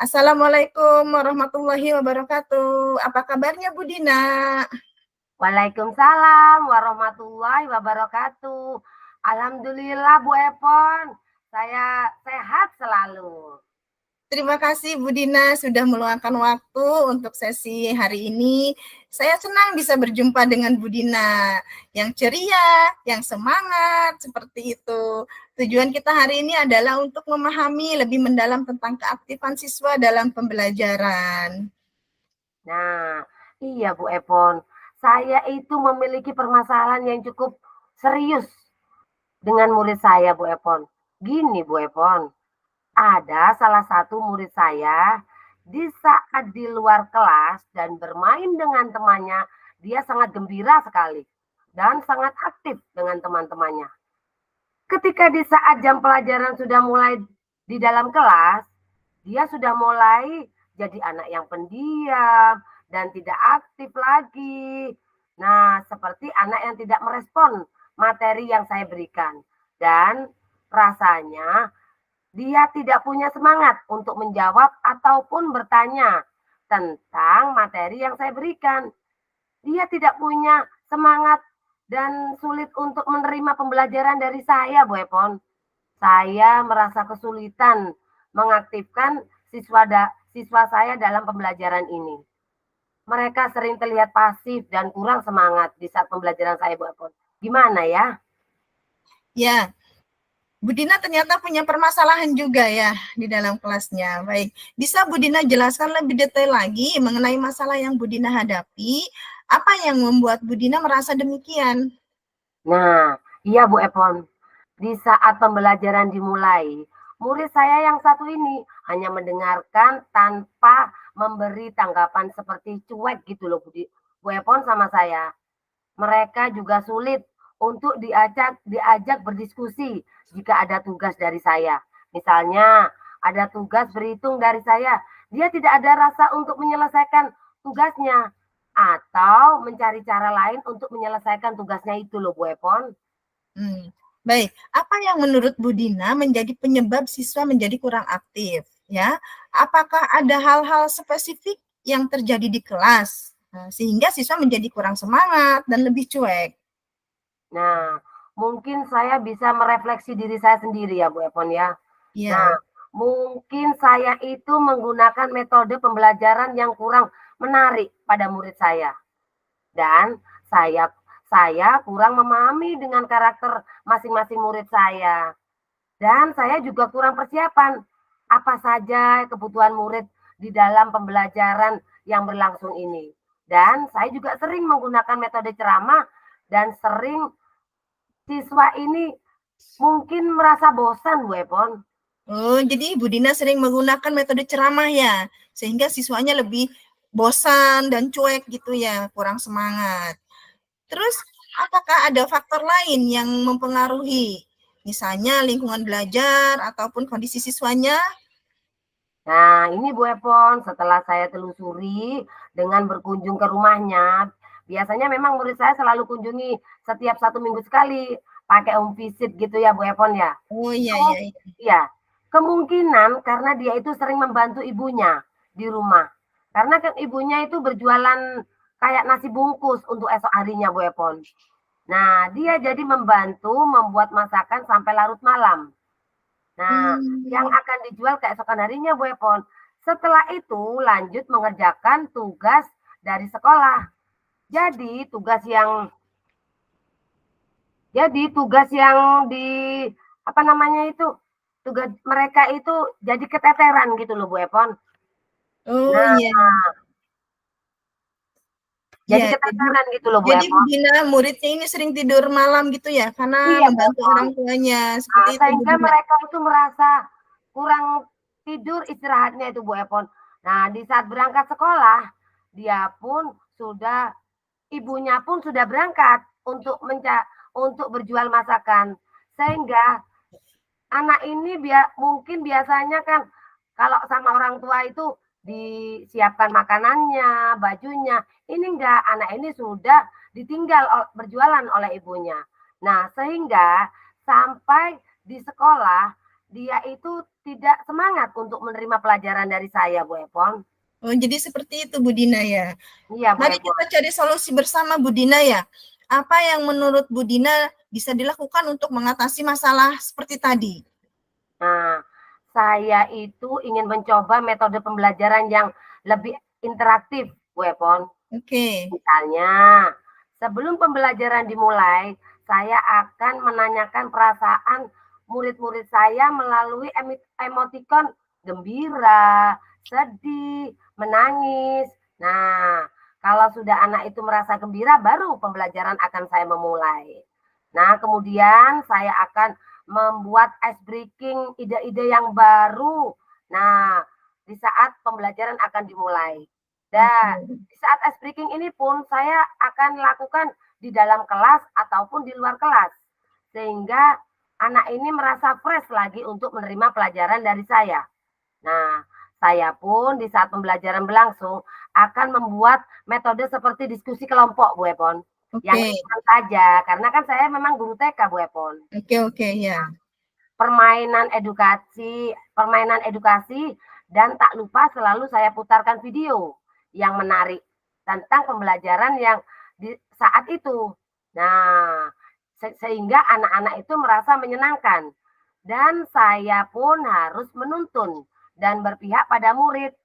Assalamualaikum warahmatullahi wabarakatuh. Apa kabarnya Bu Dina? Waalaikumsalam warahmatullahi wabarakatuh. Alhamdulillah Bu Epon, saya sehat selalu. Terima kasih Bu Dina sudah meluangkan waktu untuk sesi hari ini. Saya senang bisa berjumpa dengan Bu Dina yang ceria, yang semangat, seperti itu. Tujuan kita hari ini adalah untuk memahami lebih mendalam tentang keaktifan siswa dalam pembelajaran. Nah, iya Bu Epon, saya itu memiliki permasalahan yang cukup serius dengan murid saya Bu Epon. Gini Bu Epon, ada salah satu murid saya di saat di luar kelas dan bermain dengan temannya, dia sangat gembira sekali dan sangat aktif dengan teman-temannya. Ketika di saat jam pelajaran sudah mulai di dalam kelas, dia sudah mulai jadi anak yang pendiam dan tidak aktif lagi. Nah, seperti anak yang tidak merespon materi yang saya berikan. Dan rasanya dia tidak punya semangat untuk menjawab ataupun bertanya tentang materi yang saya berikan. Dia tidak punya semangat dan sulit untuk menerima pembelajaran dari saya, Bu Epon. Saya merasa kesulitan mengaktifkan siswa saya dalam pembelajaran ini. Mereka sering terlihat pasif dan kurang semangat di saat pembelajaran saya, Bu Epon. Gimana ya? Ya, Bu Dina ternyata punya permasalahan juga ya di dalam kelasnya. Baik, bisa Bu Dina jelaskan lebih detail lagi mengenai masalah yang Bu Dina hadapi? Apa yang membuat Bu Dina merasa demikian? Nah, iya Bu Epon. Di saat pembelajaran dimulai, murid saya yang satu ini hanya mendengarkan tanpa memberi tanggapan seperti cuek gitu loh Bu Epon sama saya. Mereka juga sulit untuk diajak berdiskusi jika ada tugas dari saya. Misalnya, ada tugas berhitung dari saya, dia tidak ada rasa untuk menyelesaikan tugasnya atau mencari cara lain untuk menyelesaikan tugasnya itu loh Bu Epon. Baik, apa yang menurut Bu Dina menjadi penyebab siswa menjadi kurang aktif? Ya, apakah ada hal-hal spesifik yang terjadi di kelas sehingga siswa menjadi kurang semangat dan lebih cuek? Nah, mungkin saya bisa merefleksi diri saya sendiri ya Bu Epon ya. Nah, Ya, mungkin saya itu menggunakan metode pembelajaran yang kurang menarik pada murid saya. Dan saya kurang memahami dengan karakter masing-masing murid saya. Dan saya juga kurang persiapan apa saja kebutuhan murid di dalam pembelajaran yang berlangsung ini. Dan saya juga sering menggunakan metode ceramah dan sering siswa ini mungkin merasa bosan, Bu Epon. oh jadi Bu Dina sering menggunakan metode ceramah ya, sehingga siswanya lebih bosan dan cuek gitu ya, kurang semangat. Terus, apakah ada faktor lain yang mempengaruhi? Misalnya lingkungan belajar ataupun kondisi siswanya? Nah, ini Bu Epon, setelah saya telusuri dengan berkunjung ke rumahnya, biasanya memang murid saya selalu kunjungi setiap 1 minggu sekali, pakai home visit gitu ya Bu Epon ya. Oh iya, Kemu iya, iya. ya, kemungkinan karena dia itu sering membantu ibunya di rumah. Karena kan ibunya itu berjualan kayak nasi bungkus untuk esok harinya Bu Epon. Nah, dia jadi membantu membuat masakan sampai larut malam. Nah, yang Hmm. akan dijual keesokan harinya Bu Epon. Setelah itu lanjut mengerjakan tugas dari sekolah. Jadi tugas yang di apa namanya itu tugas mereka itu jadi keteteran gitu loh Bu Epon. Oh Nah, iya, jadi iya. Jadi, keteteran gitu loh Bu jadi Bu Epon. Dina muridnya ini sering tidur malam gitu ya, karena Iya Bu membantu Epon. orang tuanya. Nah, Seperti itu Bu sehingga Dina. mereka itu merasa kurang tidur istirahatnya itu Bu Epon. Nah, di saat berangkat sekolah, dia pun sudah ibunya pun sudah berangkat untuk berjual masakan. Sehingga anak ini mungkin biasanya kan kalau sama orang tua itu disiapkan makanannya, bajunya. Ini enggak, anak ini sudah ditinggal berjualan oleh ibunya. Nah, sehingga sampai di sekolah dia itu tidak semangat untuk menerima pelajaran dari saya, Bu Epon. Oh, jadi seperti itu Bu Dina ya. Iya, Bu Mari Epon. kita cari solusi bersama Bu Dina ya. Apa yang menurut Bu Dina bisa dilakukan untuk mengatasi masalah seperti tadi? Nah, saya itu ingin mencoba metode pembelajaran yang lebih interaktif, Bu Epon. Oke. Misalnya, sebelum pembelajaran dimulai, saya akan menanyakan perasaan murid-murid saya melalui emotikon gembira, sedih, menangis. Nah, kalau sudah anak itu merasa gembira, baru pembelajaran akan saya memulai. Nah, kemudian saya akan membuat ice breaking ide-ide yang baru. Nah, di saat pembelajaran akan dimulai. Dan Oke. di saat ice breaking ini pun saya akan lakukan di dalam kelas ataupun di luar kelas. Sehingga anak ini merasa fresh lagi untuk menerima pelajaran dari saya. Nah, saya pun di saat pembelajaran berlangsung akan membuat metode seperti diskusi kelompok, Bu Epon. Yang Oke. ringan saja, karena kan saya memang guru TK, Bu Epon. Oke, ya. Permainan edukasi, dan tak lupa selalu saya putarkan video yang menarik tentang pembelajaran yang di saat itu. Nah, sehingga anak-anak itu merasa menyenangkan. Dan saya pun harus menuntun dan berpihak pada murid,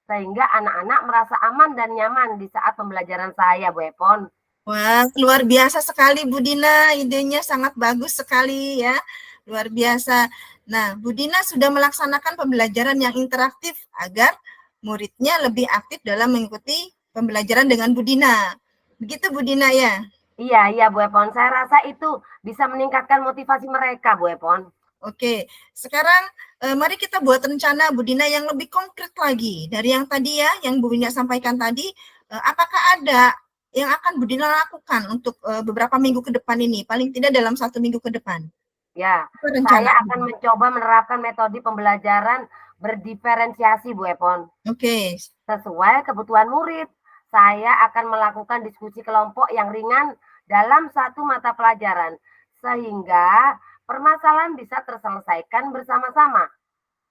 sehingga anak-anak merasa aman dan nyaman di saat pembelajaran saya, Bu Epon. Wah, luar biasa sekali Bu Dina, idenya sangat bagus sekali ya, luar biasa. Nah, Bu Dina sudah melaksanakan pembelajaran yang interaktif agar muridnya lebih aktif dalam mengikuti pembelajaran dengan Bu Dina. Begitu Bu Dina ya? Iya, Bu Epon. Saya rasa itu bisa meningkatkan motivasi mereka, Bu Epon. Oke, sekarang mari kita buat rencana Bu Dina yang lebih konkret lagi. Dari yang tadi ya, yang Bu Dina sampaikan tadi, apakah ada yang akan Bu Dina lakukan untuk beberapa minggu ke depan ini, paling tidak dalam 1 minggu ke depan? Ya, Apa rencana? saya akan mencoba menerapkan metode pembelajaran berdiferensiasi, Bu Epon. Oke. Sesuai kebutuhan murid, saya akan melakukan diskusi kelompok yang ringan dalam satu mata pelajaran, sehingga permasalahan bisa terselesaikan bersama-sama.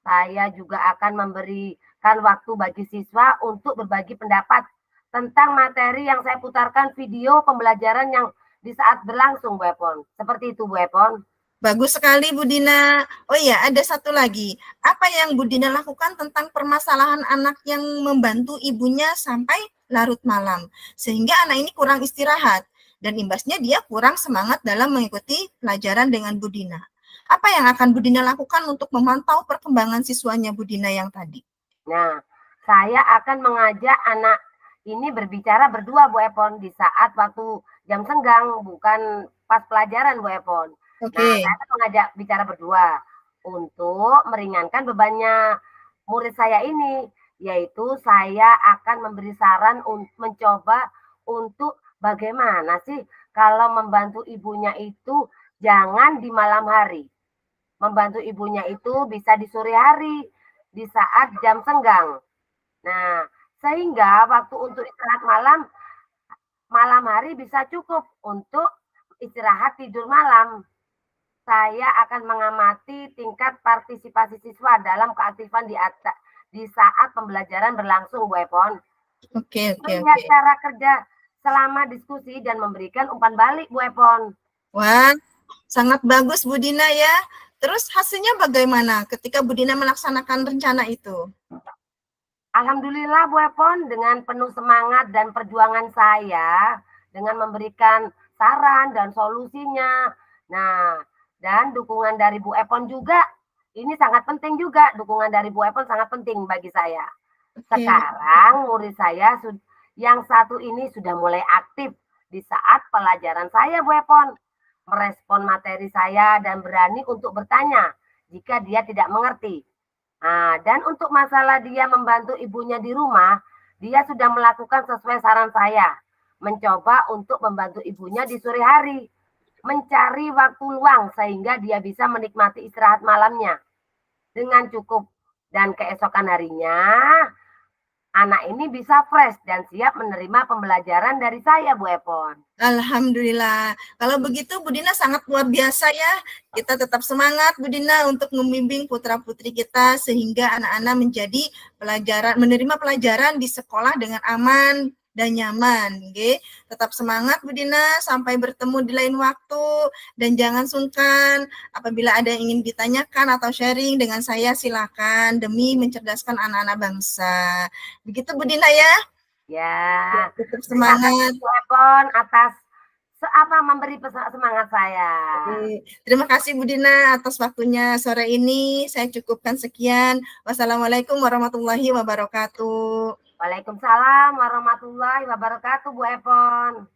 Saya juga akan memberikan waktu bagi siswa untuk berbagi pendapat tentang materi yang saya putarkan video pembelajaran yang di saat berlangsung, Bu Epon. Seperti itu, Bu Epon. Bagus sekali Bu Dina. Oh iya, ada satu lagi. Apa yang Bu Dina lakukan tentang permasalahan anak yang membantu ibunya sampai larut malam, sehingga anak ini kurang istirahat dan imbasnya dia kurang semangat dalam mengikuti pelajaran dengan Bu Dina. Apa yang akan Bu Dina lakukan untuk memantau perkembangan siswanya Bu Dina yang tadi? Nah, saya akan mengajak anak ini berbicara berdua, Bu Epon, di saat waktu jam senggang, bukan pas pelajaran, Bu Epon. Nah, Oke. saya akan mengajak bicara berdua untuk meringankan bebannya murid saya ini, yaitu saya akan memberi saran untuk mencoba untuk bagaimana sih kalau membantu ibunya itu jangan di malam hari. Membantu ibunya itu bisa di sore hari, di saat jam senggang. Nah, sehingga waktu untuk istirahat malam hari bisa cukup untuk istirahat tidur malam. Saya akan mengamati tingkat partisipasi siswa dalam keaktifan di saat pembelajaran berlangsung, Bu Epon. Oke. Melihat cara kerja selama diskusi dan memberikan umpan balik, Bu Epon. Wah, sangat bagus Bu Dina ya. Terus hasilnya bagaimana ketika Bu Dina melaksanakan rencana itu? Alhamdulillah Bu Epon, dengan penuh semangat dan perjuangan saya dengan memberikan saran dan solusinya. Nah, dan dukungan dari Bu Epon juga, ini sangat penting juga, dukungan dari Bu Epon sangat penting bagi saya. Oke. Sekarang murid saya yang satu ini sudah mulai aktif di saat pelajaran saya, Bu Epon. Merespon materi saya dan berani untuk bertanya jika dia tidak mengerti. Nah, dan untuk masalah dia membantu ibunya di rumah, dia sudah melakukan sesuai saran saya. Mencoba untuk membantu ibunya di sore hari. Mencari waktu luang sehingga dia bisa menikmati istirahat malamnya dengan cukup. Dan keesokan harinya, anak ini bisa fresh dan siap menerima pembelajaran dari saya, Bu Epon. Alhamdulillah. Kalau begitu Bu Dina sangat luar biasa ya. Kita tetap semangat Bu Dina untuk membimbing putra-putri kita sehingga anak-anak menerima pelajaran di sekolah dengan aman dan nyaman. Okay? Tetap semangat Bu Dina, sampai bertemu di lain waktu, dan jangan sungkan apabila ada yang ingin ditanyakan atau sharing dengan saya, silakan demi mencerdaskan anak-anak bangsa. Begitu Bu Dina ya. Ya, tetap terima semangat. kasih Bu Epon atas memberi semangat saya. Terima kasih Bu Dina atas waktunya sore ini. Saya cukupkan sekian. Wassalamualaikum warahmatullahi wabarakatuh. Waalaikumsalam warahmatullahi wabarakatuh, Bu Epon.